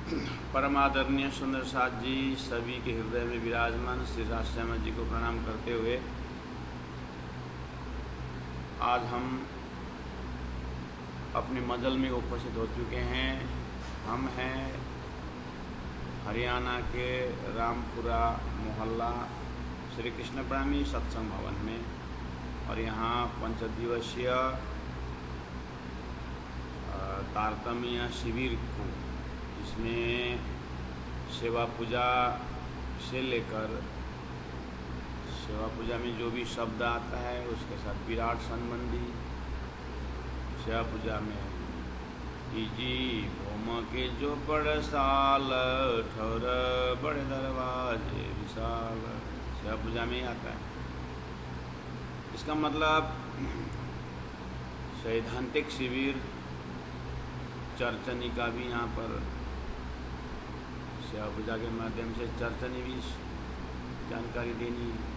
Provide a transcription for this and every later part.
परम आदरणीय सुंदर साथ जी सभी के हृदय में विराजमान श्री राष्ट्रमत जी को प्रणाम करते हुए आज हम अपने मजल में उपस्थित हो चुके हैं। हम हैं हरियाणा के रामपुरा मोहल्ला श्री कृष्ण प्रेमी सत्संग भवन में, और यहाँ 5 दिवसीय तारतम्य शिविर को, इसमें सेवा पूजा से लेकर सेवा पूजा में जो भी शब्द आता है उसके साथ विराट संबंधी, सेवा पूजा में कीजी भोम के जो बड़ साल ठौर बड़े दरवाजे विशाल, सेवा पूजा में ही आता है। इसका मतलब सैद्धांतिक शिविर चर्चनी का भी यहाँ पर सेवा पूजा के माध्यम से चर्चनी भी जानकारी देनी है।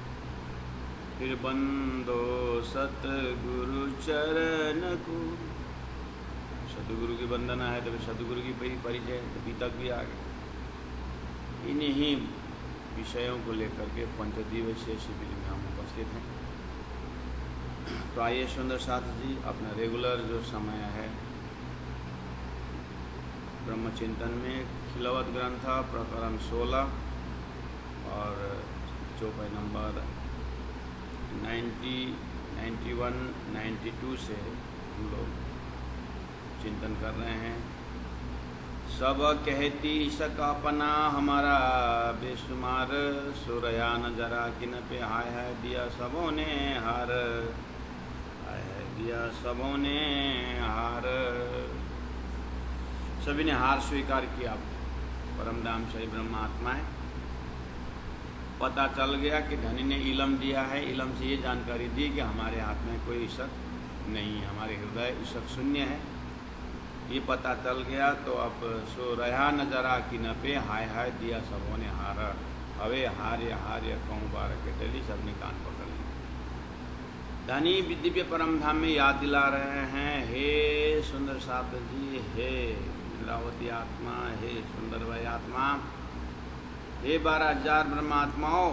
फिर बंदो सतगुरु चरण को, सतगुरु की वंदना है तो फिर सतगुरु की परिचय अभी तक भी आ गए। इन्हीं विषयों को लेकर के 5 दिवसीय शिविर में हम उपस्थित हैं। तो आइए सुंदर साथ जी अपना रेगुलर जो समय है ब्रह्मचिंतन में खिलवत ग्रंथ प्रकरण 16 और चौपाई नंबर 90, 91, 92 से हम लोग चिंतन कर रहे हैं। सब कहती सकपना हमारा बेशुमार, सुरया न जरा किन पे हाय है दिया सबों ने हार, हाय है दिया सबों ने हार। सभी ने हार स्वीकार किया। परमधाम सही ब्रह्मात्मा है। पता चल गया कि धनी ने इलम दिया है, इलम से ये जानकारी दी कि हमारे हाथ में कोई ईशक नहीं है, हमारे हृदय ईशक शून्य है। ये पता चल गया तो अब सो रहा नजरा कि न पे हाय हाय दिया सबों ने हार, अवे हार्य कहूँ बार के टली सबने कान पकड़ ली। धनी दिव्य परम धाम में याद दिला रहे हैं, हे सुंदर साथ जी, हे इंद्रावती आत्मा, हे सुंदर वही आत्मा, हे 12,000 ब्रह्मात्माओं,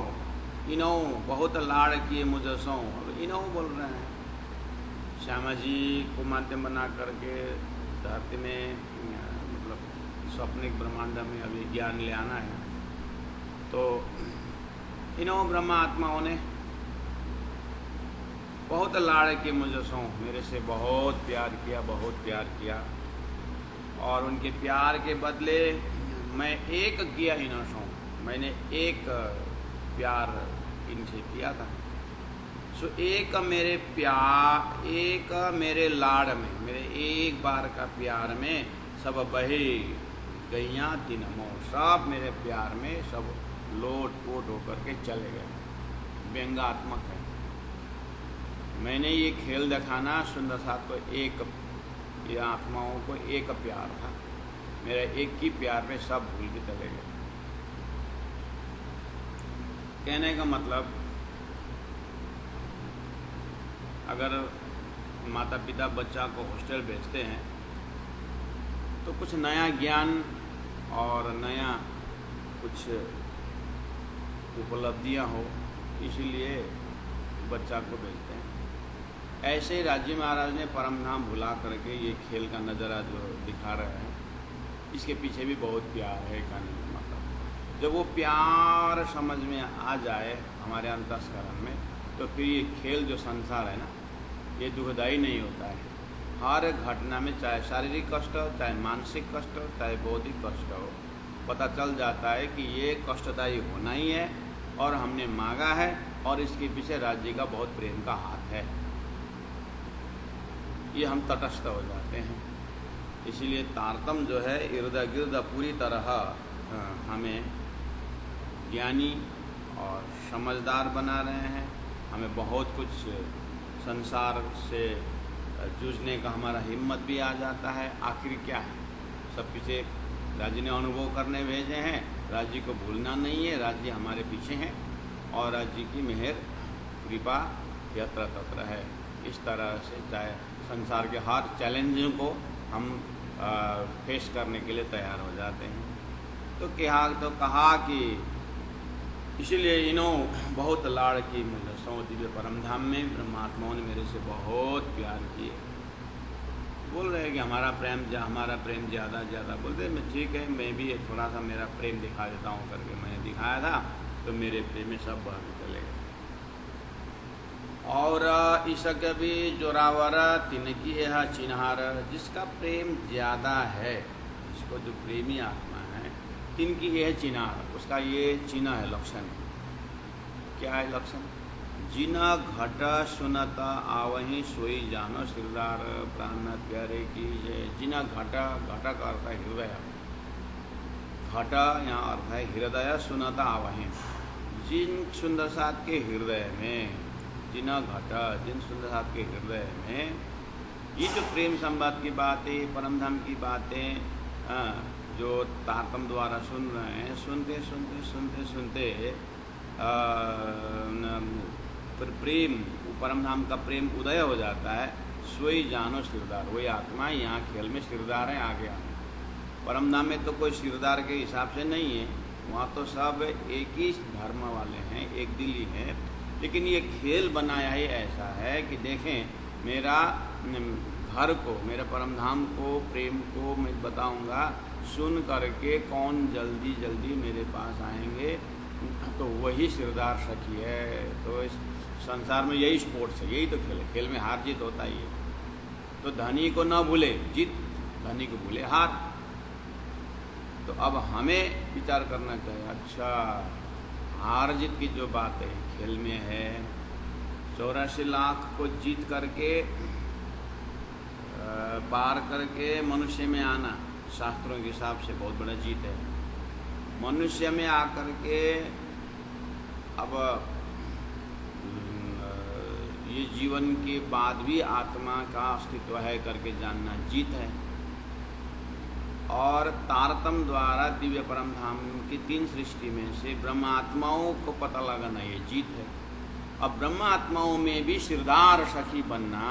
इनो बहुत लाड़ किए मुझसो। अब इनो बोल रहे हैं। श्यामा जी को माध्यम बना करके धरती में मतलब स्वप्निक ब्रह्मांड में अभी ज्ञान ले आना है। तो इनो ब्रह्मात्माओं ने बहुत लाड़ किए मुझसो, मेरे से बहुत प्यार किया, बहुत प्यार किया, और उनके प्यार के बदले मैं एक किया इनसों, मैंने एक प्यार इनसे किया था। सो एक मेरे प्यार, एक मेरे लाड़ में, मेरे एक बार का प्यार में सब बहे गैया दिनमो, सब मेरे प्यार में सब लोट पोट होकर के चले गए। व्यंगात्मक है। मैंने ये खेल दिखाना सुंदर साथ को, एक ये आत्माओं को एक प्यार था, मेरा एक ही प्यार में सब भूल के चले गए। कहने का मतलब, अगर माता पिता बच्चा को हॉस्टल भेजते हैं तो कुछ नया ज्ञान और नया कुछ उपलब्धियां हो, इसीलिए बच्चा को भेजते हैं। ऐसे ही राजी महाराज ने परमधाम भुला करके ये खेल का नज़ारा जो दिखा रहे हैं, इसके पीछे भी बहुत प्यार है। कहने का मतलब, जब वो प्यार समझ में आ जाए हमारे अंतस्करण में, तो फिर ये खेल जो संसार है ना, ये दुखदायी नहीं होता है। हर घटना में चाहे शारीरिक कष्ट हो, चाहे मानसिक कष्ट हो, चाहे बौद्धिक कष्ट हो, पता चल जाता है कि ये कष्टदायी होना ही है और हमने मांगा है, और इसके पीछे राज्य का बहुत प्रेम का हाथ है। ये हम तटस्थ हो जाते हैं। इसीलिए तारतम जो है इर्द गिर्द पूरी तरह हमें ज्ञानी और समझदार बना रहे हैं। हमें बहुत कुछ संसार से जूझने का हमारा हिम्मत भी आ जाता है। आखिर क्या है, सब पीछे राज्य ने अनुभव करने भेजे हैं। राज्य को भूलना नहीं है, राज्य हमारे पीछे हैं और राज्य की मेहर कृपा यत्र तत्र है। इस तरह से चाहे संसार के हर चैलेंजों को हम फेस करने के लिए तैयार हो जाते हैं। तो कहा कि इसलिए इन्हों बहुत लाड़ की मुझे सौ दिव्य परम धाम में ब्रह्मात्माओं ने मेरे से बहुत प्यार किए। बोल रहे हैं कि हमारा प्रेम ज़्यादा बोलते मैं ठीक है, मैं भी थोड़ा सा मेरा प्रेम दिखा देता हूँ करके मैंने दिखाया था, तो मेरे प्रेम में सब बह के चले गए। और ईशक भी जोरावर तिनकी यह चिन्हार, जिसका प्रेम ज़्यादा है, जिसको जो प्रेमी आत्मा है, तिनकी यह चिन्हार, उसका ये चिन्ह है, लक्षण है। क्या है लक्षण? जिना घट सुनत आवही सोई जानो श्रीदार प्राण प्यारे की जय। जिना घट का अर्थ है हृदय, घट यहाँ अर्थ है हृदय, सुनत आवही, जिन सुंदर साथ के हृदय में, जिना घट, जिन सुंदर साथ के हृदय में ये जो प्रेम संवाद की बातें, परमधाम की बातें जो तारतम द्वारा सुन रहे हैं, सुनते सुनते सुनते सुनते प्रेम, परमधाम का प्रेम उदय हो जाता है। सोई जानो सिरदार, वही आत्मा यहाँ खेल में सिरदार है। आगे परमधाम में तो कोई सिरदार के हिसाब से नहीं है, वहाँ तो सब एक ही धर्म वाले हैं, एक दिल ही है। लेकिन ये खेल बनाया ही ऐसा है कि देखें मेरा घर को, मेरे परमधाम को, प्रेम को मैं बताऊंगा, सुन करके कौन जल्दी जल्दी मेरे पास आएंगे, तो वही सिरदार सखी है। तो इस संसार में यही स्पोर्ट्स है, यही तो खेल है। खेल में हार जीत होता ही है। तो धनी को न भूले जीत, धनी को भूले हार। तो अब हमें विचार करना चाहिए, अच्छा हार जीत की जो बात है खेल में है, 84 लाख को जीत करके पार करके मनुष्य में आना शास्त्रों के हिसाब से बहुत बड़ा जीत है। मनुष्य में आकर के अब ये जीवन के बाद भी आत्मा का अस्तित्व है करके जानना जीत है। और तारतम द्वारा दिव्य परम धाम की 3 सृष्टि में से ब्रह्मात्माओं को पता लगाना ये जीत है। अब ब्रह्मात्माओं में भी सिरदार सखी बनना,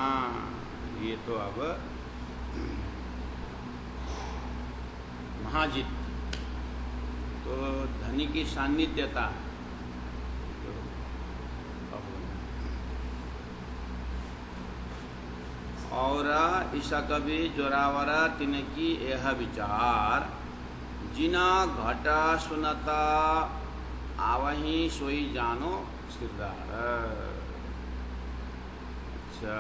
ये तो अब महाजीत। तो धनी की सान्निध्यता और ईसा कवि जोरावर तिनकी यह विचार, जिना घटा सुनता आवही सोई जानो सिरदार। अच्छा,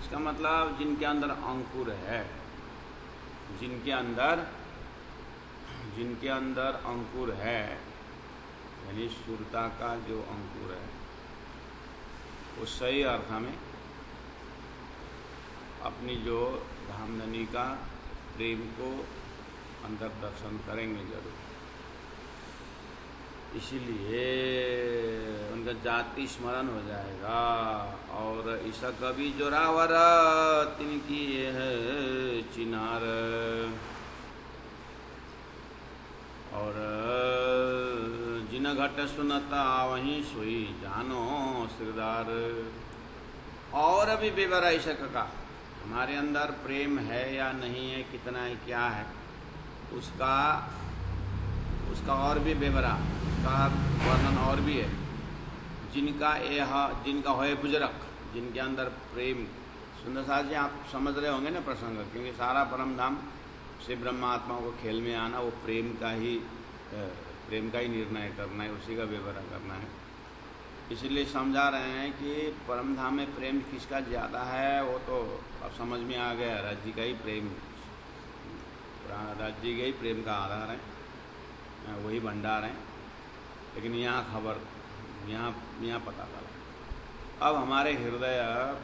इसका मतलब जिनके अंदर अंकुर है, जिनके अंदर अंकुर है, यानी सुरता का जो अंकुर है, वो सही अर्थ में अपनी जो धामधनी का प्रेम को अंदर दर्शन करेंगे जरूर। इसीलिए उनका जाति स्मरण हो जाएगा। और ईसा कवि जोरावर तिनकी यह चिनार, और जिन घट सुनता वहीं सोई जानो सिरदार। और अभी बेवरा ईशक का हमारे अंदर प्रेम है या नहीं है, कितना है, क्या है, उसका और भी बेवरा, उसका वर्णन और भी है। जिनका होए बुजरक, जिनके अंदर प्रेम, सुंदर साथ जी आप समझ रहे होंगे ना प्रसंग, क्योंकि सारा परम धाम से ब्रह्मात्माओं को खेल में आना, वो प्रेम का ही निर्णय करना है, उसी का विवरण करना है। इसलिए समझा रहे हैं कि परम धाम में प्रेम किसका ज़्यादा है, वो तो अब समझ में आ गया। राज्य का ही प्रेम, राज्य का ही प्रेम का आधार है, वही भंडार है। लेकिन यहाँ पता चला। अब हमारे हृदय,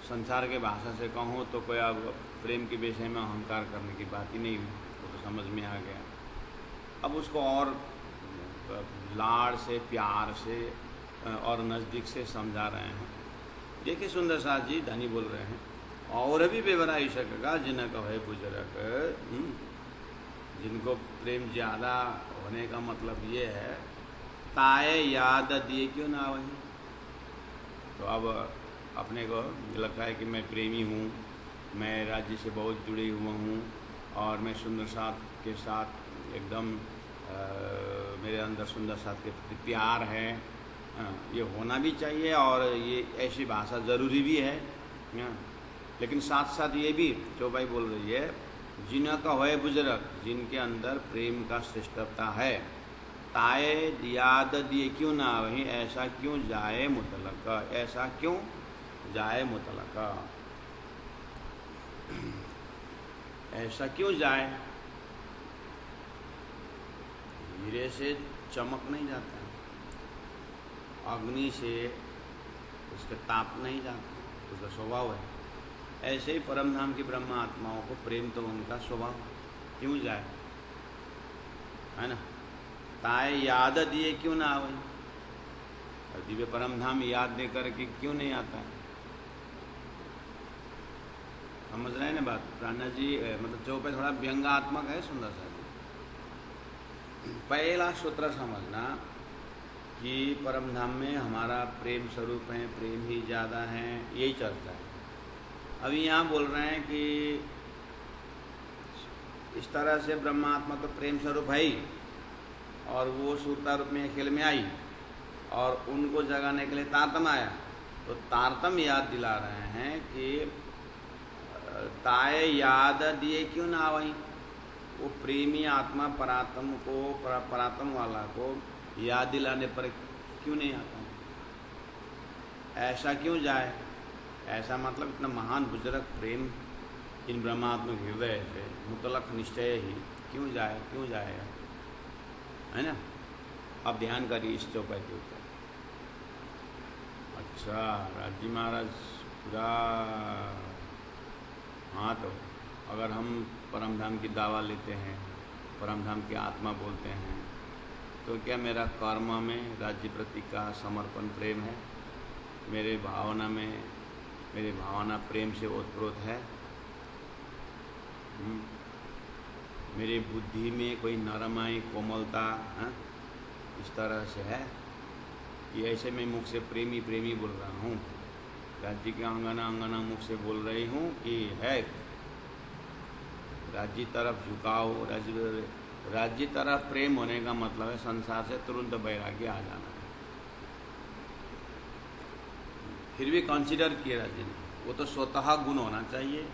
संसार के भाषा से कहूँ तो कोई अब प्रेम के विषय में अहंकार करने की बात ही नहीं हुई, वो तो समझ में आ गया। अब उसको और लाड़ से, प्यार से और नज़दीक से समझा रहे हैं। देखिए सुंदर साथ जी धनी बोल रहे हैं, और भी बेवरा ईशक का जिनका है बुजुर्ग, जिनको प्रेम ज़्यादा होने का मतलब ये है, ताए याद दिए क्यों ना वही। तो अब अपने को लगता है कि मैं प्रेमी हूँ, मैं राज्य से बहुत जुड़ी हुआ हूँ, और मैं सुंदर साथ के साथ एकदम मेरे अंदर सुंदर साथ के प्रति प्यार है, ये होना भी चाहिए और ये ऐसी भाषा ज़रूरी भी है। लेकिन साथ साथ ये भी चौपाई बोल रही है, जिनका होए बुजुर्ग, जिनके अंदर प्रेम का श्रेष्ठता है, ताए याद दिए क्यों ना वहीं, ऐसा क्यों जाए मुतलक, ऐसा क्यों जाए मुतलक, ऐसा क्यों जाए। हीरे से चमक नहीं जाता, अग्नि से उसके ताप नहीं जाता, उसका स्वभाव है। ऐसे ही परमधाम की ब्रह्म आत्माओं को प्रेम तो उनका स्वभाव, क्यों जाए, है ना। ताए याद दिए क्यों ना आवे, और दिव्य परमधाम याद दे करके क्यों नहीं आता है। समझ रहे हैं ना बात। प्राणा जी मतलब चौपाई थोड़ा व्यंगात्मक है, सुंदर सा। पहला सूत्र समझना कि परमधाम में हमारा प्रेम स्वरूप है, प्रेम ही ज़्यादा है, यही चर्चा है। अभी यहाँ बोल रहे हैं कि इस तरह से ब्रह्मात्मा तो प्रेम स्वरूप है ही, और वो सूरता रूप में खेल में आई और उनको जगाने के लिए तारतम आया, तो तारतम याद दिला रहे हैं कि ताए याद दिए क्यों ना आई, वो प्रेमी आत्मा परात्म को, परात्म वाला को याद दिलाने पर क्यों नहीं आता, ऐसा क्यों जाए। ऐसा मतलब इतना महान बुजुर्ग प्रेम इन ब्रह्मात्मक हृदय से मुतलक निश्चय ही क्यों जाए, क्यों जाएगा, है ना। अब ध्यान करिए इस चौपाई के ऊपर। अच्छा राजी महाराज पूरा, हाँ तो अगर हम परमधाम की दावा लेते हैं, परमधाम की आत्मा बोलते हैं, तो क्या मेरा कर्म में राज्य प्रति का समर्पण प्रेम है, मेरे भावना में, मेरी भावना प्रेम से ओतप्रोत है, मेरी बुद्धि में कोई नरमाई कोमलता इस तरह से है कि ऐसे मैं मुख से प्रेमी प्रेमी बोल रहा हूँ, राज्य के अंगना अंगना मुख से बोल रही हूँ कि है राज्य तरफ झुकाव, राज्य तरफ प्रेम होने का मतलब है संसार से तुरंत वैराग्य आ जाना। फिर भी कंसीडर किया राज्य ने, वो तो स्वतः गुण होना चाहिए।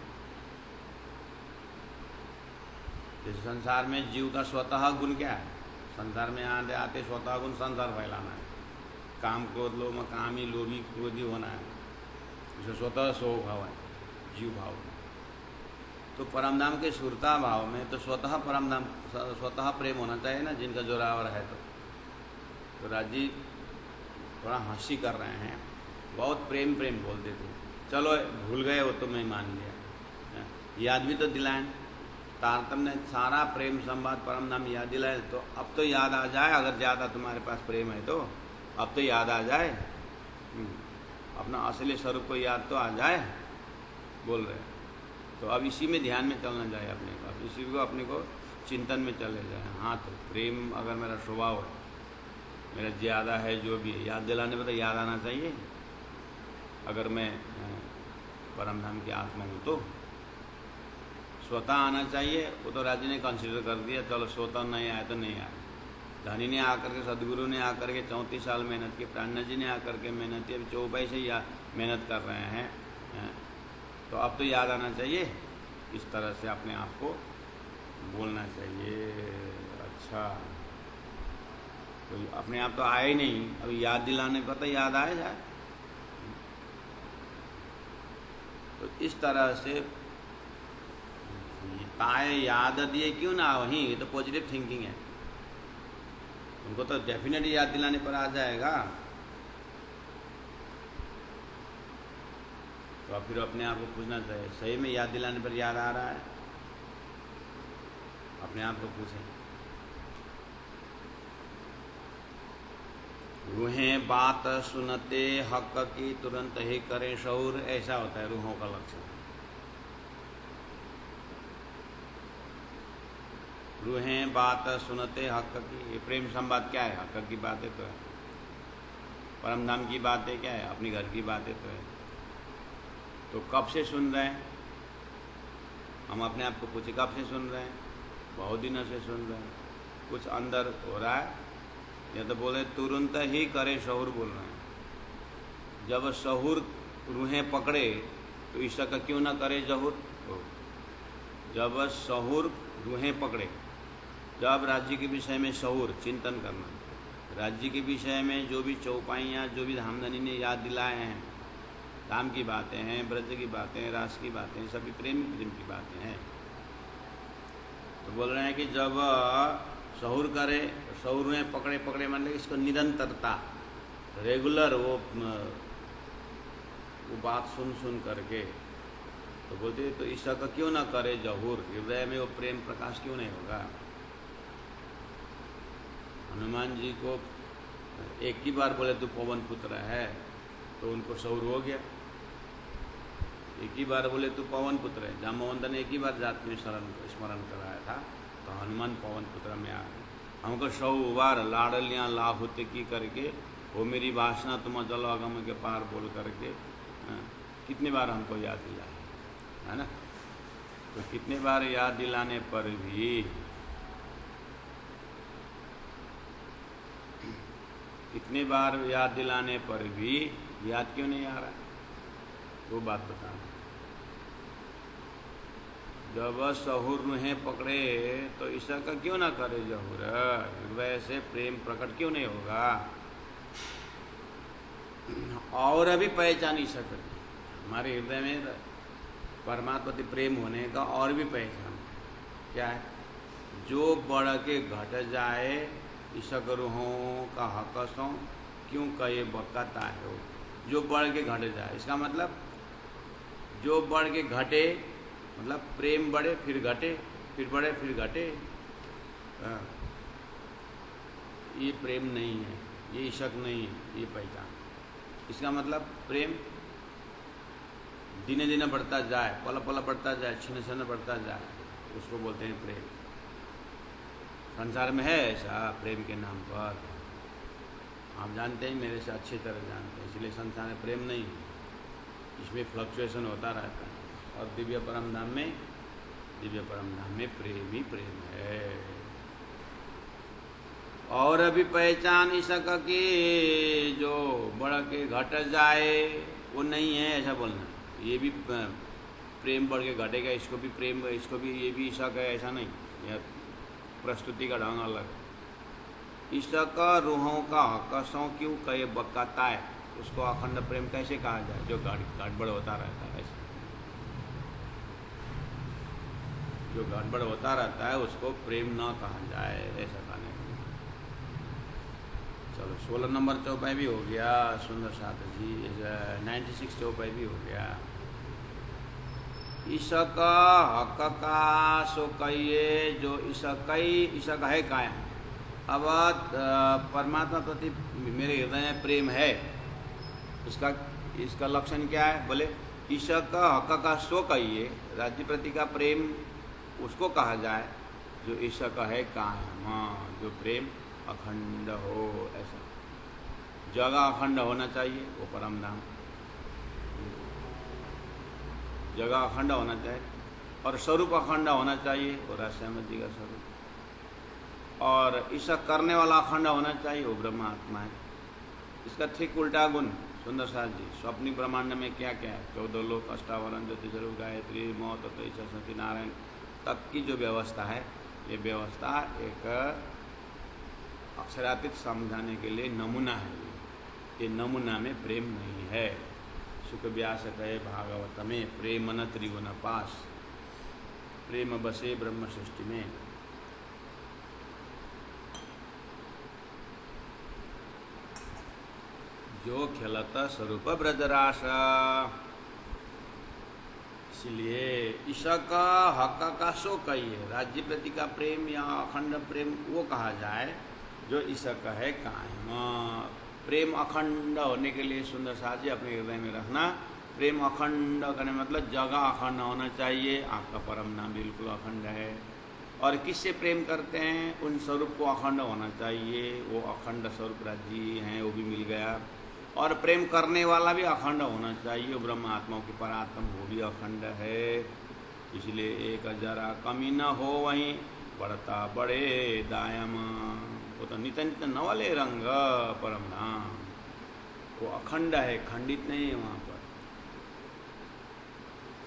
जैसे संसार में जीव का स्वतः गुण क्या है, संसार में आते आते स्वतः गुण संसार फैलाना है, काम क्रोध लोभ में कामी लोभी क्रोधी होना है, उसे स्वतः स्वभाव है जीव भाव। तो परमधाम के सुरता भाव में तो स्वतः परमधाम स्वतः प्रेम होना चाहिए ना, जिनका जोरावर है। तो राजी थोड़ा हंसी कर रहे हैं, बहुत प्रेम प्रेम बोल देते, चलो भूल गए वो तो मैं मान लिया, याद भी तो दिलाएं। तारतम ने सारा प्रेम संवाद परमधाम याद दिलाए, तो अब तो याद आ जाए, अगर ज़्यादा तुम्हारे पास प्रेम है तो अब तो याद आ जाए, अपना असली स्वरूप को याद तो आ जाए, बोल रहे हैं। तो अब इसी में ध्यान में चलना जाए अपने को, इसी को अपने को चिंतन में चले जाए। हाँ तो प्रेम अगर मेरा स्वभाव है, मेरा ज़्यादा है, जो भी है याद दिलाने पर तो याद आना चाहिए। अगर मैं परमधाम की आत्मा हूँ तो स्वतः आना चाहिए, वो तो राज्य ने कंसिडर कर दिया, चलो स्वतः नहीं आया तो नहीं आया। धनी ने आकर के, सदगुरु ने आकर के 34 साल मेहनत की, प्राणा जी ने आकर के मेहनत की, अभी चौपाई से मेहनत कर रहे हैं, तो अब तो याद आना चाहिए। इस तरह से अपने आप को बोलना चाहिए। अच्छा तो अपने आप तो आए ही नहीं, अभी याद दिलाने पर तो याद आए जाए। तो इस तरह से ताए याद दिए क्यों ना वहीं, ये तो पॉजिटिव थिंकिंग है, उनको तो डेफिनेटली याद दिलाने पर आ जाएगा। तो अब फिर अपने आप को पूछना चाहिए, सही में याद दिलाने पर याद आ रहा है, अपने आप को पूछें। रूहें बात सुनते हक की तुरंत ही करें शौर, ऐसा होता है रूहों का लक्षण। रूहें बात सुनते हक की, ये प्रेम संवाद क्या है, हक की बातें तो है, परमधाम की बातें क्या है, अपनी घर की बातें तो है। तो कब से सुन रहे हैं, हम अपने आप को पूछे कब से सुन रहे हैं, बहुत दिनों से सुन रहे हैं। कुछ अंदर हो रहा है, या तो बोले तुरंत ही करे शहूर बोल रहे हैं। जब शहूर रूहें पकड़े तो ईश्वर का क्यों ना करे जहूर। जब शहूर रूहें पकड़े, जब राज्य के विषय में शहूर चिंतन करना, राज्य के विषय में जो भी चौपाइयाँ, जो भी धामधनी ने याद दिलाए हैं, धाम की बातें हैं, ब्रज की बातें, रास की बातें, सभी प्रेम की बातें हैं। तो बोल रहे हैं कि जब शहूर करे, शहूर में पकड़े पकड़े मतलब इसको निरंतरता, रेगुलर वो बात सुन सुन करके, तो बोलते तो ईश्वर का क्यों ना करे जहूर, हृदय में वो प्रेम प्रकाश क्यों नहीं होगा। हनुमान जी को एक ही बार बोले तू पवन पुत्र है तो उनको शहूर हो गया। एक ही बार बोले तू पवन पुत्र है, जामवंत ने एक ही बार जात में स्मरण कराया था तो हनुमान पवन पुत्र में आ गए। हमको 100 बार लाडलियाँ लाहुत की करके वो मेरी वासना तुम जलागम के पार बोल करके कितनी बार हमको याद दिलाया है ना। तो कितनी बार याद दिलाने पर भी, कितनी बार याद दिलाने पर भी याद क्यों नहीं आ रहा, वो बात बताना। जब शहूर रूहें पकड़े तो ईश्वर का क्यों ना करे जहूर, हृदय से प्रेम प्रकट क्यों नहीं होगा। और अभी पहचान ईश्वर कर, हमारे हृदय में परमात्मा से प्रेम होने का और भी पहचान क्या है, जो बढ़ के घट जाए ईश्वर रूहों का हकसों क्यों कहे बकता है। जो बढ़ के घट जाए, इसका मतलब जो बढ़ के घटे, मतलब प्रेम बढ़े फिर घटे, फिर बढ़े फिर घटे, ये प्रेम नहीं है, ये इश्क नहीं है, ये पहचान। इसका मतलब प्रेम दिने दिने बढ़ता जाए, पल पल बढ़ता जाए, क्षण क्षण बढ़ता जाए, उसको बोलते हैं प्रेम। संसार में है ऐसा प्रेम के नाम पर, आप जानते हैं, मेरे से अच्छी तरह जानते हैं, इसलिए संसार में प्रेम नहीं है, इसमें फ्लक्चुएशन होता रहता है। और दिव्य परम धाम में प्रेम ही प्रेम है। और अभी पहचान ही सका कि जो बढ़ के घट जाए वो नहीं है, ऐसा बोलना। ये भी प्रेम बढ़ के घटेगा, इसको भी प्रेम, इसको भी ये भी ईशक है, ऐसा नहीं। यह प्रस्तुति का ढंग अलग। ईशक रूहों का हकसों क्यों कहे बकाता है, उसको अखंड प्रेम कैसे कहा जाए जो गड़बड़ होता रहता है। ऐसा जो गड़बड़ होता रहता है उसको प्रेम न कहा जाए, ऐसा कहने। चलो 16 नंबर चौपाई भी हो गया, सुंदर साथ जी। 96 चौपाई भी हो गया। ईशक हक का सो कहिए, जो ईशक है कायम। अब परमात्मा प्रति मेरे हृदय में प्रेम है, इसका लक्षण क्या है, बोले ईशक हक का सो कहिए, राज्य प्रति का प्रेम उसको कहा जाए जो ईशक है कायम, जो प्रेम अखंड हो। ऐसा जगह अखंड होना चाहिए, वो परम धाम जगह अखंड होना चाहिए, और स्वरूप अखंड होना चाहिए, वो राष्ट्रमत जी का स्वरूप। और ईशा करने वाला अखंड होना चाहिए, वो ब्रह्मात्मा है। इसका ठीक उल्टा गुण सुंदर साथ जी, स्वप्निक ब्रह्मांड में क्या क्या है, 14 लोक, अष्टावरण, ज्योतिषरूप, गायत्री, मौत, तो ईशा, सत्यनारायण तक की जो व्यवस्था है, ये व्यवस्था एक अक्षरातीत समझाने के लिए नमूना है। ये नमूना में प्रेम नहीं है। सुख व्यास कहे भागवत में, प्रेम न त्रिगुण पास, प्रेम बसे ब्रह्म सृष्टि में। जो खेलत स्वरूप ब्रजरास, इसलिए ईशक हक का सो कहिए, राज्य प्रति का प्रेम या अखंड प्रेम वो कहा जाए जो ईशक है कायम। प्रेम अखंड होने के लिए सुंदर साथ जी अपने हृदय में रखना, प्रेम अखंड करने मतलब जगह अखंड होना चाहिए। आपका परम नाम बिल्कुल अखंड है। और किससे प्रेम करते हैं, उन स्वरूप को अखंड होना चाहिए, वो अखंड स्वरूप राज्य हैं, वो भी मिल गया। और प्रेम करने वाला भी अखंड होना चाहिए, वो ब्रह्म आत्माओं की परात्म, वो भी अखंड है। इसलिए एक जरा कमी न हो वहीं बढ़ता बड़े दायम। वो तो नित्य नित्य नवले रंग परम धाम, वो अखंड है, खंडित नहीं है वहाँ पर।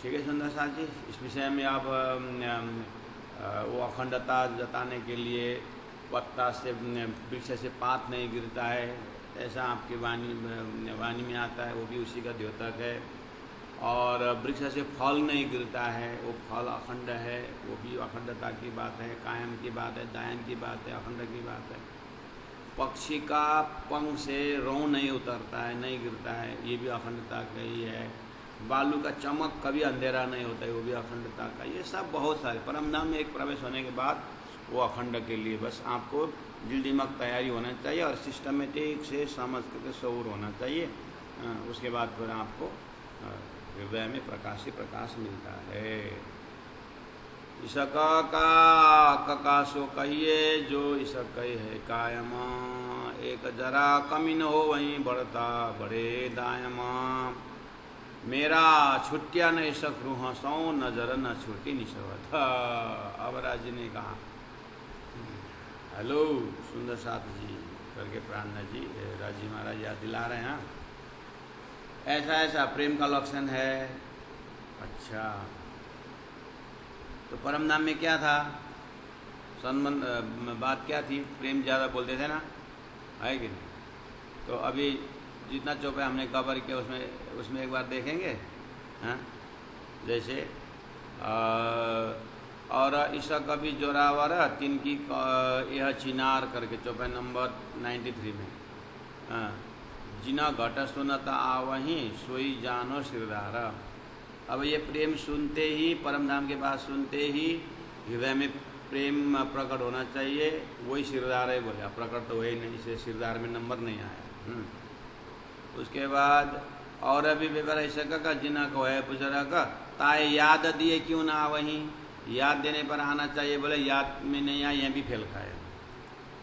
ठीक है सुंदर साथ जी, इस विषय में आप वो अखंडता जताने के लिए पत्ता से वृक्ष से पात नहीं गिरता है, ऐसा आपकी वाणी में आता है, वो भी उसी का द्योतक है। और वृक्ष से फल नहीं गिरता है, वो फल अखंड है, वो भी अखंडता की बात है, कायम की बात है, दायन की बात है, अखंड की बात है। पक्षी का पंख से रौ नहीं उतरता है, नहीं गिरता है, ये भी अखंडता का ही है। बालू का चमक कभी अंधेरा नहीं होता है, वो भी अखंडता का। ये सब बहुत सारे परम धाम में एक प्रवेश होने के बाद वो अखंड के लिए बस आपको दिल-दिमाग तैयारी होना चाहिए और सिस्टमेटिक से समझ करके शऊर होना चाहिए। उसके बाद फिर आपको हृदय में प्रकाश ही प्रकाश मिलता है। ईशक का सो कहिए जो ईशक कही है कायम, एक जरा कमी न हो वहीं बढ़ता बड़े दायम। मेरा छुट्टिया न ईशक रूह सौ नजर न छुट्टी निशवत। अब राजी ने कहा, हेलो सुंदर साथ जी करके प्राणनाथ जी राजी महाराज याद दिला रहे हैं। ऐसा ऐसा प्रेम का लक्षण है। अच्छा, तो परम नाम में क्या था, संबंध बात क्या थी, प्रेम ज़्यादा बोलते थे ना, है कि नहीं? तो अभी जितना चौपाई हमने कवर किया उसमें एक बार देखेंगे। हाँ, जैसे और ईसा कभी जोरावर तिनकी यह चिनार करके चौपाई नंबर 93 में। हाँ, जिना घट सुनता आवहीं सोई जानो सिरदार। अब ये प्रेम सुनते ही, परम धाम के पास सुनते ही हृदय में प्रेम प्रकट होना चाहिए, वही सिरदार है बोला। प्रकट तो वही नहीं, इसे सिरदार में नंबर नहीं आया। उसके बाद और अभी व्यवहार ऐसा का जिना को है पुजरा का ताए याद दिए क्यों ना वहीं, याद देने पर आना चाहिए बोले, याद में नहीं आया, यह भी फेल खाए।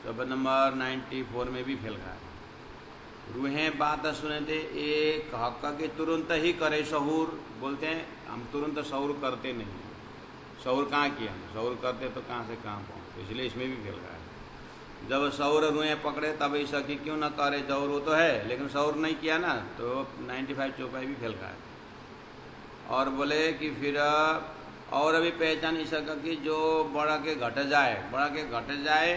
चौपाई नंबर 94 में भी फेल खाए। रूहें बात सुने थे एक हक के तुरंत ही करे सहूर, बोलते हैं हम तुरंत सहूर करते नहीं हैं। सहूर कहाँ किया, सहूर करते तो कहाँ से कहाँ पहुँचते, इसलिए इसमें भी फेल खाए। जब सहूर रूहें पकड़े तब ऐसा कि क्यों ना करे जौर, वो तो है लेकिन सहूर नहीं किया ना, तो 95 चौपाई भी फेल खाए। और बोले कि फिर और अभी पहचान ईसा का कि जो बड़ा के घट जाए, बड़ा के घट जाए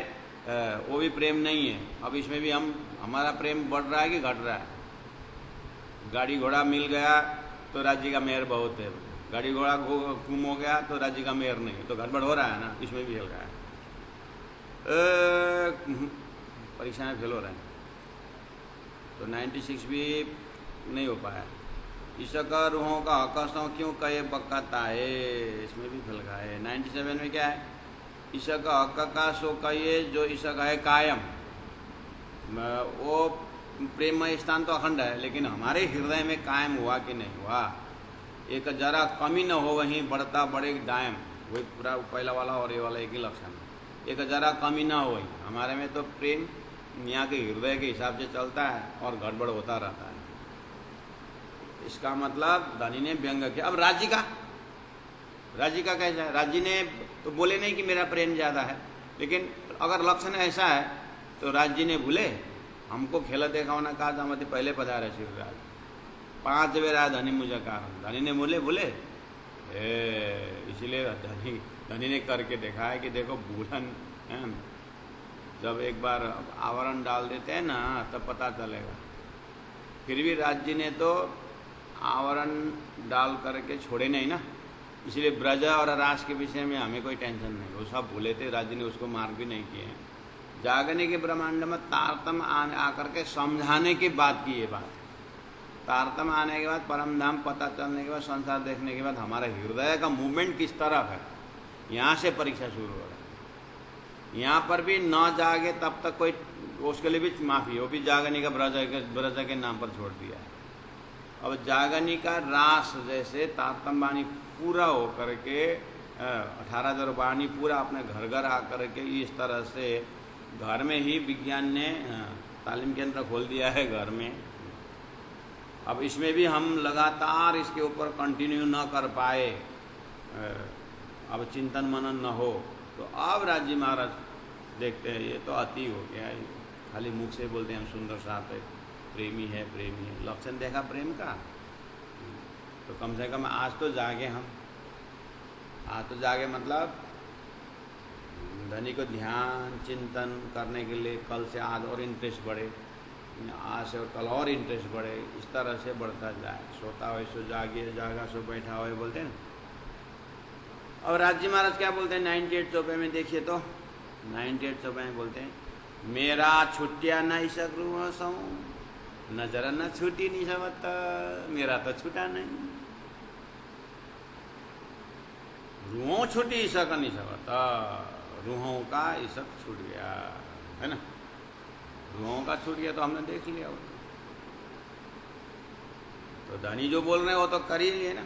वो भी प्रेम नहीं है। अब इसमें भी हमारा प्रेम बढ़ रहा है कि घट रहा है। गाड़ी घोड़ा मिल गया तो राज्य का मेहर बहुत है, गाड़ी घोड़ा गुम हो गया तो राज्य का मेहर नहीं है, तो गड़बड़ हो रहा है ना, इसमें भी फेल रहा है। परीक्षा में फेल हो रहा है। तो 96 भी नहीं हो पाया। ईशका रूहों का आकाशों क्यों कहे बकाता है, इसमें भी फेल रहा है। 97 में क्या है, ईशका हक का सो कहिए जो ईशका है कायम। वो प्रेममय स्थान तो अखंड है, लेकिन हमारे हृदय में कायम हुआ कि नहीं हुआ। एक जरा कमी न हो वहीं बढ़ता बड़े दायम, वही पूरा पहला वाला और ये वाला एक ही लक्षण है। एक जरा कमी ना हो, हमारे में तो प्रेम यहाँ के हृदय के हिसाब से चलता है और गड़बड़ होता रहता है। इसका मतलब धनी ने व्यंग किया। अब राज्य का कैसा है, राज्य ने तो बोले नहीं कि मेरा प्रेम ज़्यादा है, लेकिन अगर लक्षण ऐसा है तो राज्य ने भूले हमको खेला देखा होना कहा था, मत पहले पधारे शिवराज 5 बेरा धनी मुझे कारण, धनी ने बोले इसलिए धनी ने करके देखा है कि देखो भूलन जब एक बार आवरण डाल देते हैं ना तब पता चलेगा। फिर भी राज्य ने तो आवरण डाल करके छोड़े नहीं ना, इसलिए ब्रज और रास के विषय में हमें कोई टेंशन नहीं, वो सब भूले थे, राज्य ने उसको मार भी नहीं किए हैं। जागने के ब्रह्मांड में तारतम आकर के समझाने की बात की ये बात, तारतम आने के बाद परम धाम पता चलने के बाद संसार देखने के बाद हमारा हृदय का मूवमेंट किस तरफ है, यहाँ से परीक्षा शुरू हो रहा है। यहाँ पर भी न जागे तब तक कोई, उसके लिए भी माफी, वो भी जागने का ब्रज के नाम पर छोड़ दिया है। अब जागनी का रास जैसे तारतम वाणी पूरा हो करके 18,000 वाणी पूरा अपने घर घर आकर के इस तरह से घर में ही विज्ञान ने तालीम केंद्र खोल दिया है घर में। अब इसमें भी हम लगातार इसके ऊपर कंटिन्यू न कर पाए, अब चिंतन मनन न हो तो अब राज्य महाराज देखते हैं ये तो अति हो गया, ये खाली मुख से बोलते हैं हम सुंदर साथ है, प्रेमी है, प्रेमी है, लक्षण देखा प्रेम का। तो कम से कम आज तो जागे हम, आज तो जागे मतलब धनी को ध्यान चिंतन करने के लिए कल से आज और इंटरेस्ट बढ़े, आज से और कल और इंटरेस्ट बढ़े, इस तरह से बढ़ता जाए। सोता हो सो जागे, जागा सो बैठा हो, बोलते हैं ना। और राज्य महाराज क्या बोलते हैं 98 चौपे में देखिए तो 98 चौपे में बोलते हैं, मेरा छुट्टिया नहीं सकूँ सौ नजर न छुट्टी नहीं सबत, मेरा तो छूटा नहीं, रूहों छुट्टी ईशक नहीं सबत, रूहों का ईशक छूट गया है ना। रूहों का छूट गया तो हमने देख लिया वो। तो धनी जो बोल रहे हैं वो तो कर ही लिए ना।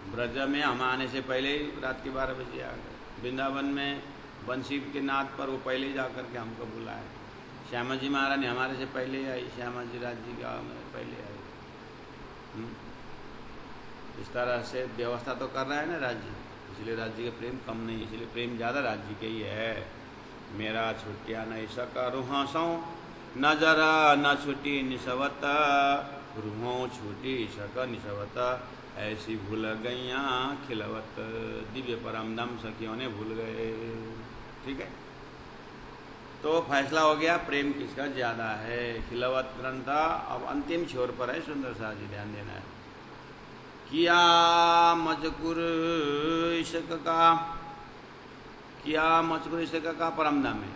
ब्रज में हम आने से पहले ही रात के 12 बजे आ गए। वृंदावन में बंसी के नाद पर वो पहले ही जा करके हमको बुलाया। श्यामा जी महारानी हमारे से पहले ही आई, श्यामा जी राज जी गाँव में पहले आई। इस तरह से व्यवस्था तो कर रहा है ना राज्य, इसलिए राज्य के प्रेम कम नहीं, इसलिए प्रेम ज़्यादा राज्य के ही है। मेरा छुट्टिया नहीं सका रूहा सौ नजर न छुट्टी निसवत, रूहों छुट्टी सका निसवत, ऐसी भूल गैया खिलवत, दिव्य परम धाम सखियों ने भूल गए। ठीक है, तो फैसला हो गया प्रेम किसका ज़्यादा है। खिलवत ग्रंथ अब अंतिम छोर पर है, सुंदर सा जी ध्यान देना है। किया मजकुर इश्क का, किया मजकुर इश्क का परम धाम है,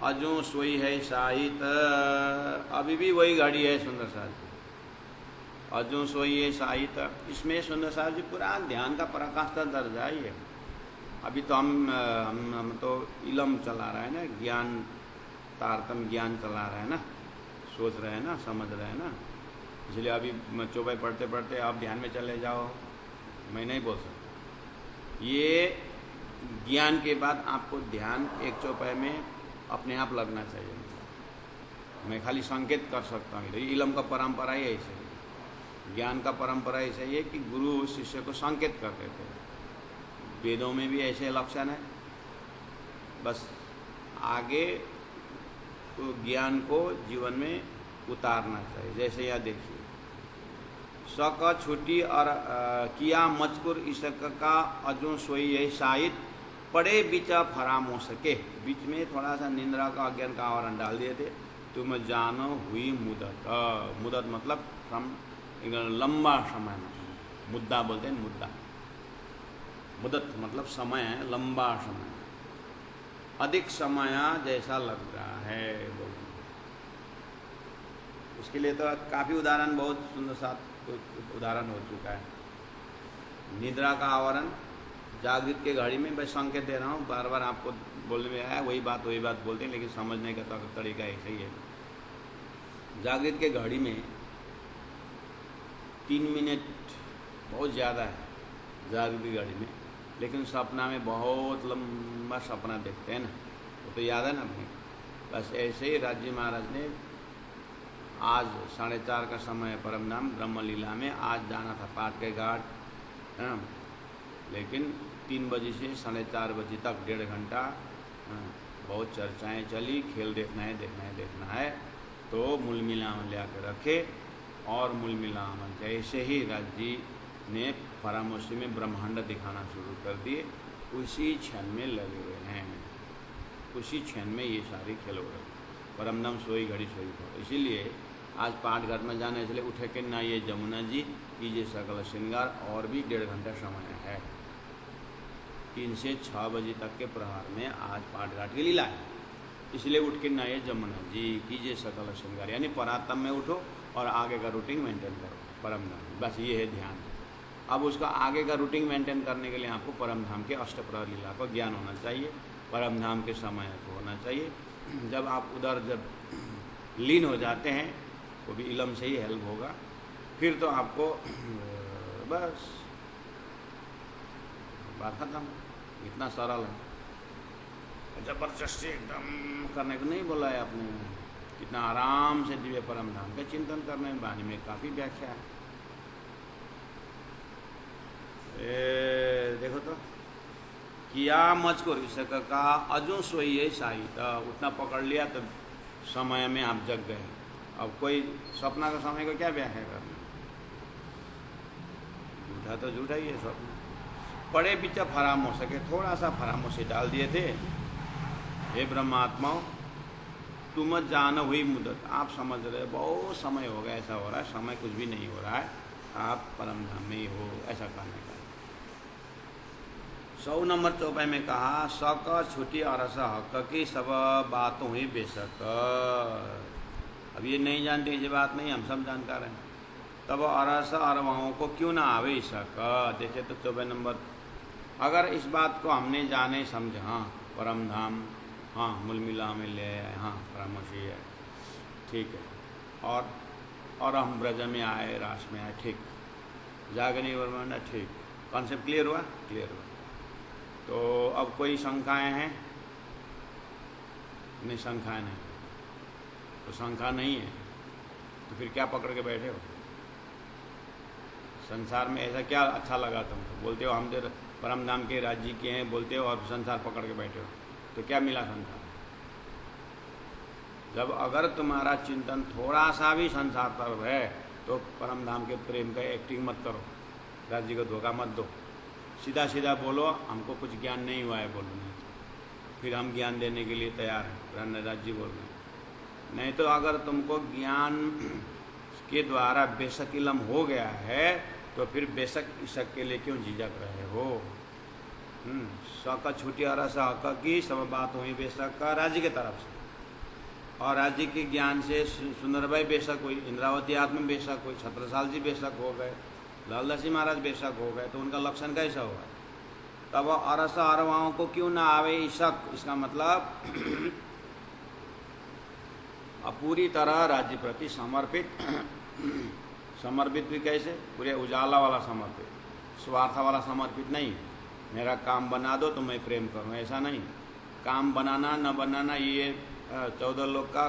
अजू सोई है साहित, अभी भी वही घड़ी है सुंदर सा जी, अजू सोई है साहित। इसमें सुंदर सा जी पूरा ध्यान का पराकाष्ठ दर्जा ही है। अभी तो हम तो इलम चला रहा है ना, ज्ञान तारतम ज्ञान चला रहा है ना, सोच रहे हैं ना, समझ रहे हैं ना, इसलिए अभी चौपाई पढ़ते पढ़ते आप ध्यान में चले जाओ, मैं नहीं बोल सकता। ये ज्ञान के बाद आपको ध्यान एक चौपाई में अपने आप लगना चाहिए। मैं खाली संकेत कर सकता हूँ, इलम का परंपरा ही ऐसे है, ज्ञान का परंपरा ऐसे ही है कि गुरु शिष्य को संकेत कर देते हैं। वेदों में भी ऐसे लक्षण है, बस आगे तो ज्ञान को जीवन में उतारना चाहिए। जैसे यह देखिए, सक छुट्टी और किया मजकुर इशक का अजू सोई यही शाहिद, पड़े बीच फराम हो सके, बीच में थोड़ा सा निंद्रा का अज्ञान का आवरण डाल दिए थे। तुम जानो हुई मुदत, मुदत मतलब फ्रॉम लंबा समय, मुद्दा बोलते हैं, मुद्दा मुदत मतलब समय है, लंबा समय, अधिक समय जैसा लग रहा है बोलते। उसके लिए तो काफ़ी उदाहरण, बहुत सुंदर सा उदाहरण हो चुका है। निद्रा का आवरण, जागृत के घड़ी में मैं संकेत दे रहा हूँ, बार बार आपको बोलने में आया, वही बात बोलते हैं, लेकिन समझने का तरीका ऐसा ही है। जागृत के घड़ी में 3 मिनट बहुत ज़्यादा है जागृत की घड़ी में, लेकिन सपना में बहुत लंबा सपना देखते हैं ना, वो तो याद है ना अपने। बस ऐसे ही राज्य महाराज ने आज 4:30 का समय परम धाम ब्रह्मलीला में आज जाना था पाट के घाट, है, लेकिन 3 बजे से 4:30 बजे तक 1.5 घंटा बहुत चर्चाएं चली, खेल देखना है, तो मूल मिलावन ले आकर रखे। और मूल मिलावन जैसे ही राज्य ने परामर्शी में ब्रह्मांड दिखाना शुरू कर दिए, उसी क्षण में लगे हुए हैं, उसी क्षण में ये सारी खेल हो रही। परमधाम सोई घड़ी सोई पर, इसीलिए आज पाठ घाट में जाने इसलिए उठे के ना ये जमुना जी कीजिए सकल श्रृंगार, और भी 1.5 घंटा समय है। 3 से 6 बजे तक के प्रहार में आज पाठ घाट की लीला है, इसलिए उठ के ना ये जमुना जी कीजिए सकल श्रृंगार, यानी परातम में उठो और आगे का रूटीन मेंटेन करो परमधाम, बस ये है ध्यान। अब उसका आगे का रूटीन मेंटेन करने के लिए आपको परमधाम के अष्टप्रहर लीला का ज्ञान होना चाहिए, परमधाम के समय को होना चाहिए। जब आप उधर जब लीन हो जाते हैं, वो भी इलम से ही हेल्प होगा, फिर तो आपको बस बात खत्म। इतना सरल है, जबरदस्ती एकदम करने को नहीं बोला है आपने, कितना आराम से दिव्य परमधाम के चिंतन करने में वाणी में काफ़ी व्याख्या है। देखो तो किया मचको ऋषक का अजू सोई है शाही, तो उतना पकड़ लिया तो समय में आप जग गए। अब कोई सपना का समय को क्या व्याख्या करना, झूठा तो झूठा ही है स्वप्न। बड़े पीछे फराम हो सके, थोड़ा सा फरामोशी डाल दिए थे। हे ब्रह्मात्माओं, तुम जान हुई मुद्दत, आप समझ रहे बहुत समय हो गया, ऐसा हो रहा है, समय कुछ भी नहीं हो रहा है, आप परम धाम में ही हो, ऐसा कहने का। 100 नंबर चौपाई में कहा सक छुट्टी अरस हक की सब बातों हुई बेशक। अब ये नहीं जानते, ये बात नहीं, हम सब जानकार हैं। तब अरस अरवाओं को क्यों ना आवे शक। देखे तो 24 नंबर, अगर इस बात को हमने जाने समझे, हाँ परम धाम, हाँ मूल मिला में ले आए, हाँ परामर्शी है, ठीक है, और हम ब्रज में आए, रास में आए, ठीक, जागनी वर्मा, ठीक, कॉन्सेप्ट क्लियर हुआ, क्लियर हुआ। तो अब कोई शंकाएं हैं? नहीं, शंकाएं नहीं, तो शंका नहीं है तो फिर क्या पकड़ के बैठे हो? संसार में ऐसा क्या अच्छा लगा तुमको? बोलते हो हम जो परम धाम के राज्य के हैं बोलते हो, और संसार पकड़ के बैठे हो, तो क्या मिला संसार? जब अगर तुम्हारा चिंतन थोड़ा सा भी संसार तरफ है तो परम धाम के प्रेम का एक्टिंग मत करो, राज्य को धोखा मत दो, सीधा सीधा बोलो हमको कुछ ज्ञान नहीं हुआ है, बोलो नहीं, फिर हम ज्ञान देने के लिए तैयार हैं, रणराज जी बोल रहे हैं। नहीं तो अगर तुमको ज्ञान के द्वारा बेशक इलम हो गया है तो फिर बेशक ईशक के लिए क्यों झिझक रहे हो? सका छुट्टी अरस हक की सब बात हुई बेशक का राज्य की तरफ से, और राज्य के ज्ञान से सुंदर भाई बेशक हुई, इंद्रावती आत्मा बेशक हुई, छत्रसाल जी बेशक हो गए, लालदासी महाराज बेशक हो गए, तो उनका लक्षण कैसा हुआ? तब अरस अरवाओं को क्यों ना आवे ईशक, इसका मतलब पूरी तरह राज्य प्रति समर्पित। समर्पित भी कैसे? पूरे उजाला वाला समर्पित, स्वार्थ वाला समर्पित नहीं, मेरा काम बना दो तो मैं प्रेम करूं, ऐसा नहीं। काम बनाना न बनाना ये 14 लोग का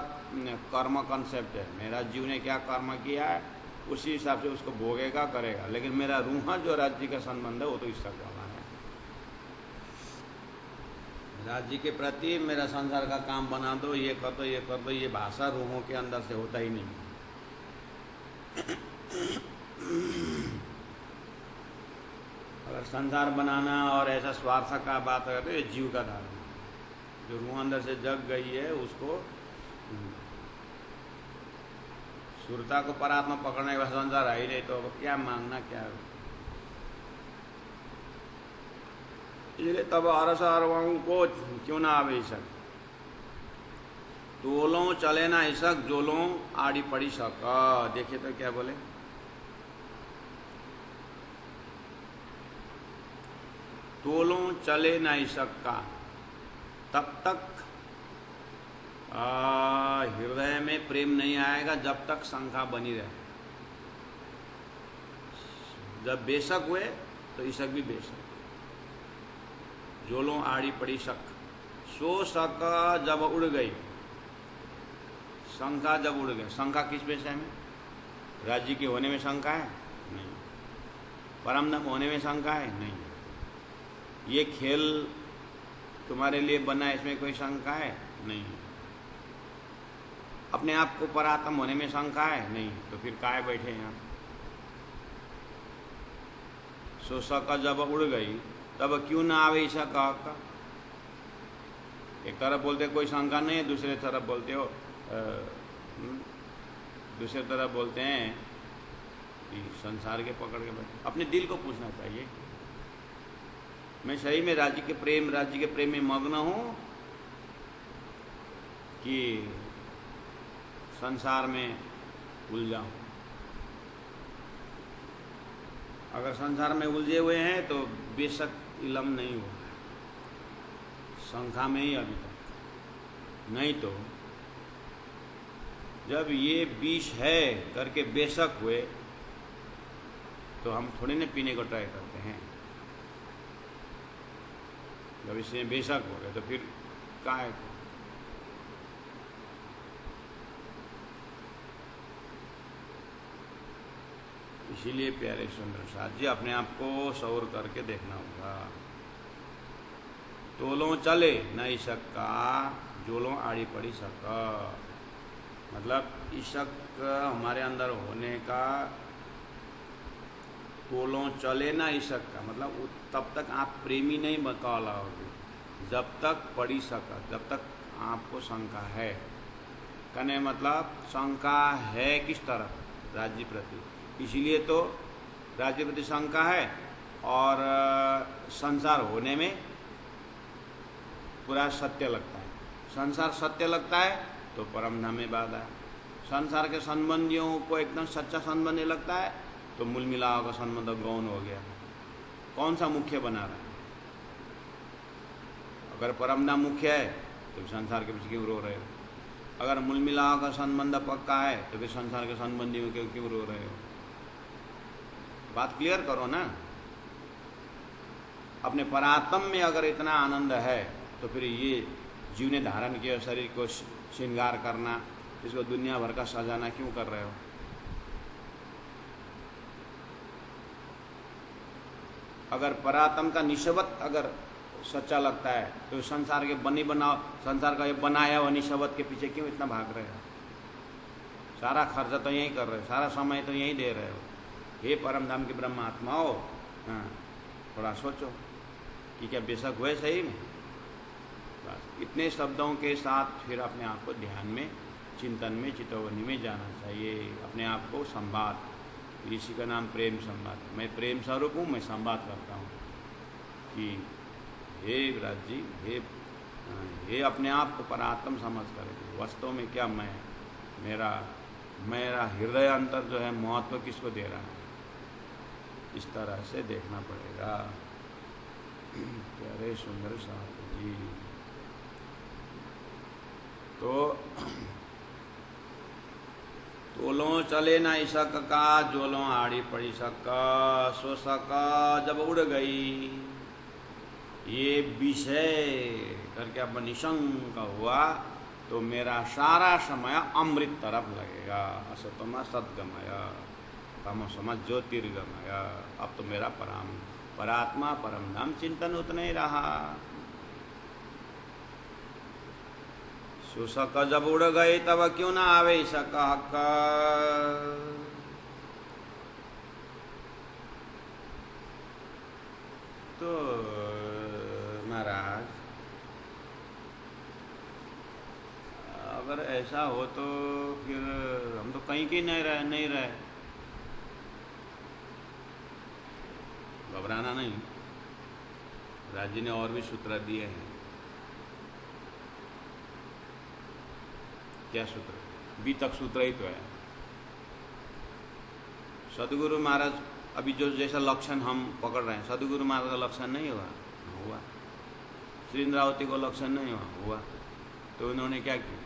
कर्म कॉन्सेप्ट है। मेरा जीव ने क्या कर्म किया है उसी हिसाब से उसको भोगेगा, करेगा, लेकिन मेरा रूह जो राज्य का संबंध है वो तो ईश्वर वाला है। राज्य के प्रति मेरा संसार का काम बना दो, ये कर दो, ये कर दो, ये भाषा रूहों के अंदर से होता ही नहीं। अगर संसार बनाना और ऐसा स्वार्थ का बात है तो ये जीव का धारणा, जो रूह अंदर से जग गई है उसको सुरता को परात्मा पकड़ने का संसार है ही नहीं, तो क्या मांगना क्या? इसलिए तब अरस अरवाओं को क्यों ना आवे ईशक, तोलों चले ना ईशक, जोलों आड़ी पड़ी शक। देखिए तो क्या बोले, तोलों चले ना ईशक का, तब तक हृदय में प्रेम नहीं आएगा जब तक शंका बनी रहे। जब बेशक हुए तो ईशक भी बेशक। जोलों आड़ी पड़ी शक, सो शक जब उड़ गई, शंका जब उड़ गई। शंका किस विषय में? राज्य के होने में शंका है? नहीं। परम धाम होने में शंका है? नहीं। ये खेल तुम्हारे लिए बना है, इसमें कोई शंका है? नहीं। अपने आप को परात्म होने में शंका है? नहीं। तो फिर काहे बैठे हैं? सो शक जब उड़ गई तब क्यों ना आवे ईशा का? एक तरफ बोलते कोई शंका नहीं है, दूसरे तरफ बोलते हो दूसरे तरफ बोलते हैं कि संसार के पकड़ के बैठे। अपने दिल को पूछना चाहिए, मैं सही में राज्य के प्रेम में मग्न हूं कि संसार में उलझा हूं? अगर संसार में उलझे हुए हैं तो बेशक इलम नहीं हुआ, शंका में ही अभी तक। नहीं तो जब ये विष है करके बेशक हुए तो हम थोड़ी ना पीने को ट्राई करते हैं। जब इसमें बेशक हो गए तो फिर काहे को? इसीलिए प्यारे सुंदर साथ जी अपने आप को सौर करके देखना होगा। तोलो चले न इसका जोलो आड़ी पड़ी सक, मतलब इशक हमारे अंदर होने का, तोलो चले ना इशक का मतलब तब तक आप प्रेमी नहीं कहलाओगे जब तक पड़ी सका, जब तक आपको शंका है। कहने मतलब शंका है किस तरह? राज्य प्रति, इसीलिए तो राज्य प्रति शंका है और संसार होने में पूरा सत्य लगता है। संसार सत्य लगता है तो परम धाम में बाधा है। संसार के संबंधियों को एकदम सच्चा संबंधी लगता है तो मूल मिलाव का संबंध गौण हो गया। कौन सा मुख्य बना रहा है? अगर परम धाम मुख्य है तो संसार के पीछे क्यों रो रहे हो? अगर मूल मिलाव का संबंध पक्का है तो फिर संसार के संबंधियों के क्यों रो रहे हो? बात क्लियर करो ना। अपने परात्म में अगर इतना आनंद है तो फिर ये जीव ने धारण किया शरीर को श्रृंगार करना, इसको दुनिया भर का सजाना क्यों कर रहे हो? अगर परात्म का निशवत अगर सच्चा लगता है तो संसार के बनी बनाओ, संसार का ये बनाया हुआ निशवत के पीछे क्यों इतना भाग रहे हो? सारा खर्चा तो यही कर रहे हो, सारा समय तो यही दे रहे हो। हे परम धाम की ब्रह्म आत्माओं, हाँ थोड़ा सोचो कि क्या बेशक हुए सही में? बस इतने शब्दों के साथ फिर अपने आप को ध्यान में, चिंतन में, चितौवनी में जाना चाहिए। अपने आप को संवाद, इसी का नाम प्रेम संवाद है। मैं प्रेम स्वरूप हूँ, मैं संवाद करता हूँ कि हे विराज जी, हे अपने आप को परात्म समझ कर वास्तव में क्या मैं, मेरा हृदय अंतर जो है महत्व किसको दे रहा है, इस तरह से देखना पड़ेगा। प्यारे सुंदर साहब जी, तो तोलो चले ना इसक का जोलो आड़ी पड़ी सक, सो सक जब उड़ गई ये विषय करके अब निशंक हुआ तो मेरा सारा समय अमृत तरफ लगेगा। असतमा सद्गमय तमसम ज्योतिर्गमय। अब तो मेरा परात्मा परम धाम चिंतन उतना ही रहा। सुसक जब उड़ गए तब क्यों ना आवे सक हक, तो महाराज अगर ऐसा हो तो फिर हम तो कहीं की नहीं रहे। घबराना नहीं, राज जी ने और भी सूत्र दिए हैं। क्या सूत्र? बीतक सूत्र ही तो है। सदगुरु महाराज अभी जो जैसा लक्षण हम पकड़ रहे हैं, सदगुरु महाराज का लक्षण नहीं हुआ, श्री इंद्रावती को लक्षण नहीं हुआ। तो उन्होंने क्या किया?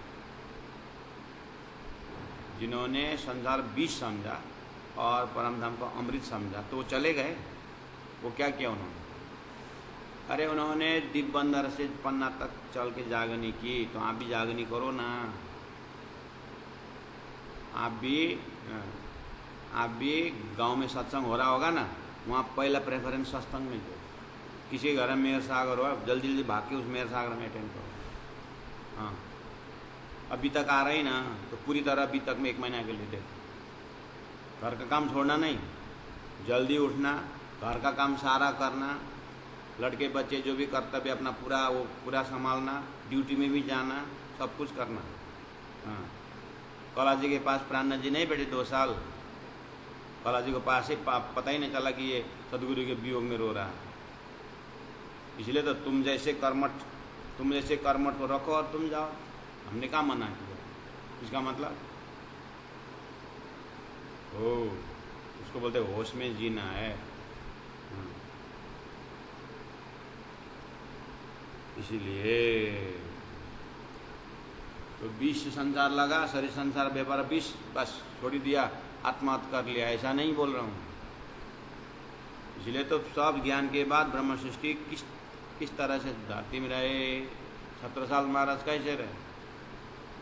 जिन्होंने संसार विष समझा और परमधाम को अमृत समझा तो वो चले गए। वो क्या किया उन्होंने? अरे उन्होंने दीप बंदर से पन्ना तक चल के जागनी की, तो आप भी जागनी करो ना। आप भी गांव में सत्संग हो रहा होगा ना, वहाँ पहला प्रेफरेंस सत्संग में दो। किसी घर में मेयर सागर हो, जल्दी जल्दी भाग के उस मेयर सागर में अटेंड करो। हाँ, अभी तक आ रही ना तो पूरी तरह अभी तक में 1 महीना के लिए देखो। घर का काम छोड़ना नहीं, जल्दी उठना, घर का काम सारा करना, लड़के बच्चे जो भी कर्तव्य अपना पूरा संभालना, ड्यूटी में भी जाना, सब कुछ करना। हाँ, कौला जी के पास प्राणनाथ जी नहीं बैठे 2 साल। कौला जी के पास ही पता ही नहीं चला कि ये सदगुरु के वियोग में रो रहा है। इसलिए तो तुम जैसे कर्मठ को रखो और तुम जाओ। हमने क्या मना किया? इसका मतलब उसको बोलते होश में जीना है। इसीलिए तो विष संसार लगा, शरीर संसार व्यापार विष, बस छोड़ दिया, आत्महत्या कर लिया, ऐसा नहीं बोल रहा हूँ। इसलिए तो सब ज्ञान के बाद ब्रह्म सृष्टि किस तरह से धरती में रहे। 17 महाराज कैसे रहे?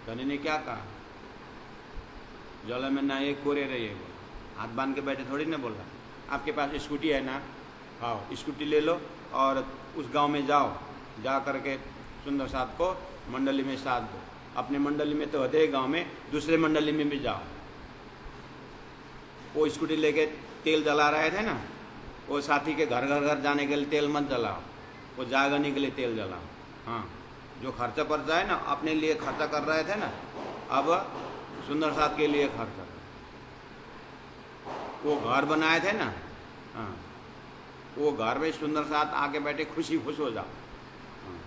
धनी ने क्या कहा? जल में ना एक कोरे रहिए, हाथ बांध के बैठे थोड़ी ना बोल रहा। आपके पास स्कूटी है ना, आओ स्कूटी ले लो और उस गांव में जाओ, जा करके सुंदर साथ को मंडली में साथ दो। अपने मंडली में तो होते ही गांव में, दूसरे मंडली में भी जाओ। वो स्कूटी लेके तेल जला रहे थे ना, वो साथी के घर घर घर जाने के लिए तेल मत जलाओ, वो जागने के लिए तेल जलाओ। हाँ, जो खर्चा पड़ता है ना, अपने लिए खर्चा कर रहे थे ना, अब सुंदर साथ के लिए खर्चा कर। वो घर बनाए थे ना, हाँ, वो घर में सुंदर साथ आके बैठे खुश हो जाओ। हाँ।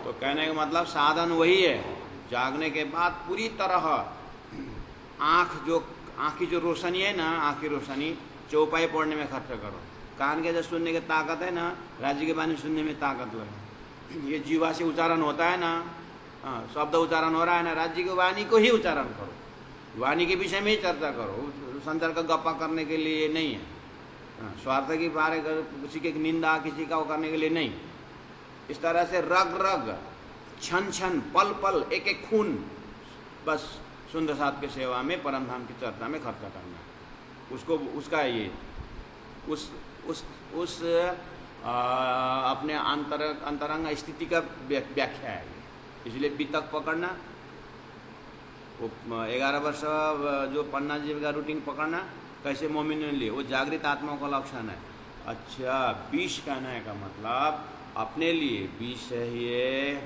तो कहने का मतलब साधन वही है, जागने के बाद पूरी तरह आँख की जो रोशनी है ना, आँख की रोशनी चौपाई पढ़ने में खर्च करो। कान के जो सुनने की ताकत है ना, राज्य की वाणी सुनने में ताकत लगे। ये जीवा से उच्चारण होता है ना, हाँ, शब्द उच्चारण हो रहा है ना, राज्य की वाणी को ही उच्चारण करो। वाणी के विषय में ही चर्चा करो, संसार का गप्पा करने के लिए नहीं है। हाँ, स्वार्थ की बारे किसी की निंदा, किसी का वो करने के लिए नहीं। इस तरह से रग रग, क्षण क्षण, पल पल, एक एक खून बस सुंदर साथ की सेवा में, परम धाम की चर्चा में खर्चा करना है। उसको उसका ये उस अपने अंतरंग स्थिति का व्याख्या है। इसलिए बीतक पकड़ना, वो 11 वर्ष जो पन्ना जी का रूटीन पकड़ना, कैसे मोमिन ने लिए, वो जागृत आत्माओं का लक्षण है। अच्छा, 20 कहने का मतलब अपने लिए 20 है ये,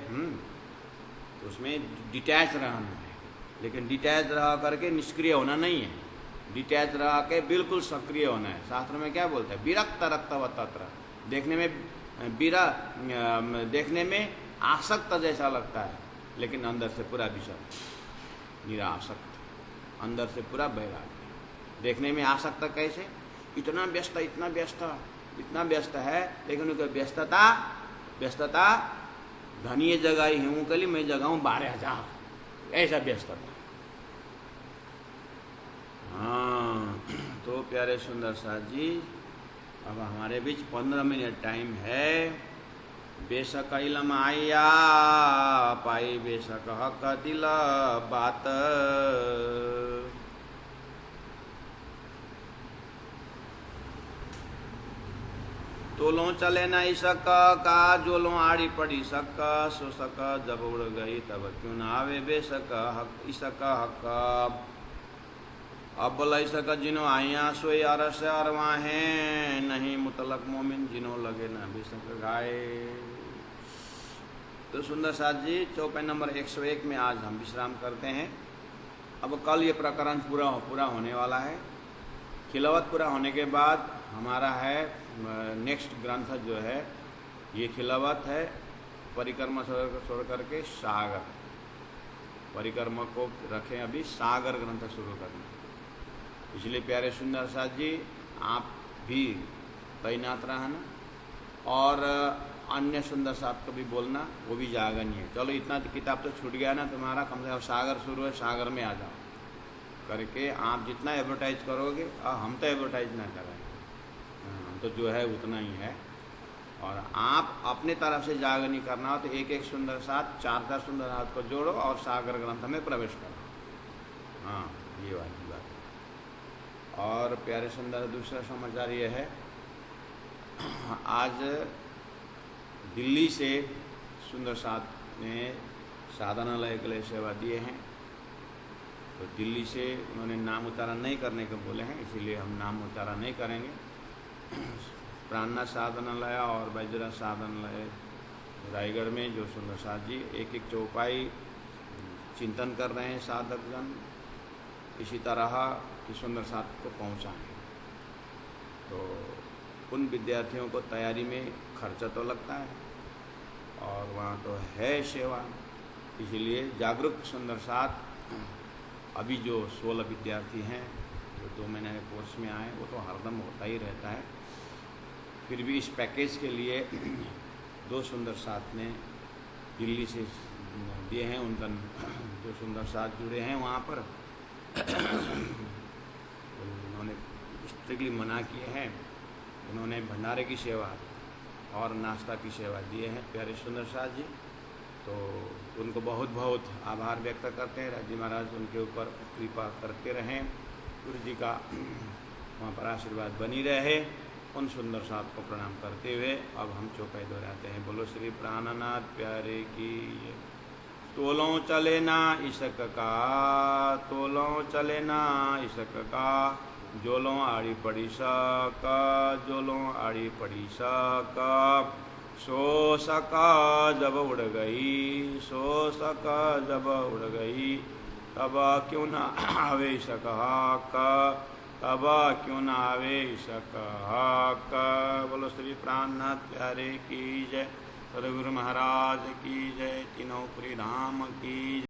उसमें डिटैच रहना है। लेकिन डिटैच रह करके निष्क्रिय होना नहीं है, डिटैच रह के बिल्कुल सक्रिय होना है। शास्त्र में क्या बोलते हैं, विरक्त रक्तव तत्र, देखने में आसक्त जैसा लगता है, लेकिन अंदर से पूरा विषम, निरासक्त, अंदर से पूरा वैराग्य। देखने में आसक्त कैसे, इतना व्यस्त है, लेकिन उनकी व्यस्तता धनी जगह ही हूँ कली, मैं जगाऊँ 12,000, ऐसा व्यस्तता। हाँ, तो प्यारे सुंदर साथ जी, अब हमारे बीच 15 मिनट टाइम है। बेशक इलम आया पाई, बेशक हक दिल बात। तोलो चले न इसक का, जोलो आड़ी पड़ी सक, सो सक जब उड़ गई तब क्यों ना आवे बेशक हक इसक हक। अब बोला इसक जिनो आइया सोई अरस अरवाहे, नहीं मुतलक मोमिन जिनो लगे ना बेशक गाए। तो सुंदर साथ जी, चौपाई नंबर 101 में आज हम विश्राम करते हैं। अब कल ये प्रकरण पूरा होने वाला है। खिलावत पूरा होने के बाद हमारा है नेक्स्ट ग्रंथ जो है, ये खिलावत है, परिक्रमा छोड़ करके सागर, परिक्रमा को रखें, अभी सागर ग्रंथ शुरू करना। इसलिए प्यारे सुंदर साथ जी, आप भी तैनात रहना और अन्य सुंदर साथ को भी बोलना, वो भी जागनी है। चलो इतना किताब तो छूट गया ना तुम्हारा, कम से कम सागर शुरू है, सागर में आ जाओ करके। आप जितना एडवर्टाइज करोगे, हम तो एडवर्टाइज ना करें, हम तो जो है उतना ही है। और आप अपने तरफ से जागनी करना हो तो एक एक सुंदर साथ, 4 सुंदर साथ को जोड़ो और सागर ग्रंथ में प्रवेश करो। हाँ, ये वाली बात। और प्यारे सुंदर, दूसरा समाचार ये है, आज दिल्ली से सुंदर साथ ने साधनालय के लिए सेवा दिए हैं। तो दिल्ली से उन्होंने नाम उच्चारण नहीं करने को बोले हैं, इसीलिए हम नाम उच्चारण नहीं करेंगे। प्राणनाथ साधनालय और बैजरा साधनालय रायगढ़ में जो सुंदर साथ जी एक एक चौपाई चिंतन कर रहे हैं साधक जन, इसी तरह कि सुंदर साथ को पहुँचाएँ। तो उन विद्यार्थियों को तैयारी में खर्चा तो लगता है और वहाँ तो है सेवा, इसीलिए जागरूक सुंदर साथ अभी जो 16 विद्यार्थी हैं जो 2 महीने के कोर्स में आए, वो तो हरदम होता ही रहता है। फिर भी इस पैकेज के लिए 2 सुंदर साथ ने दिल्ली से दिए हैं। उनका जो सुंदर साथ जुड़े हैं वहाँ पर उन्होंने स्ट्रिक्टली मना किए हैं। उन्होंने भंडारे की सेवा और नाश्ता की सेवा दिए हैं प्यारे सुंदर साथ जी। तो उनको बहुत बहुत आभार व्यक्त करते हैं। राजी महाराज उनके ऊपर कृपा करते रहें, गुरु जी का वहाँ पर आशीर्वाद बनी रहे उन सुंदर साथ को प्रणाम करते हुए अब हम चौपाई दोहराते हैं। बोलो श्री प्राणनाथ प्यारे की। तोलों चले ना इशक का, तोलों चले ना इशक का, जोलों आड़ी पड़ी सक, जोलों आड़ी पड़ी सक। सो सका जब उड़ गई, सो सका जब उड़ गई, तब क्यों न आवे सकहाक, तब क्यों न आवे सकहाक। बोलो श्री प्राणनाथ प्यारे की जय। सदगुरु महाराज की जय। तीनों पुरी धाम की जय।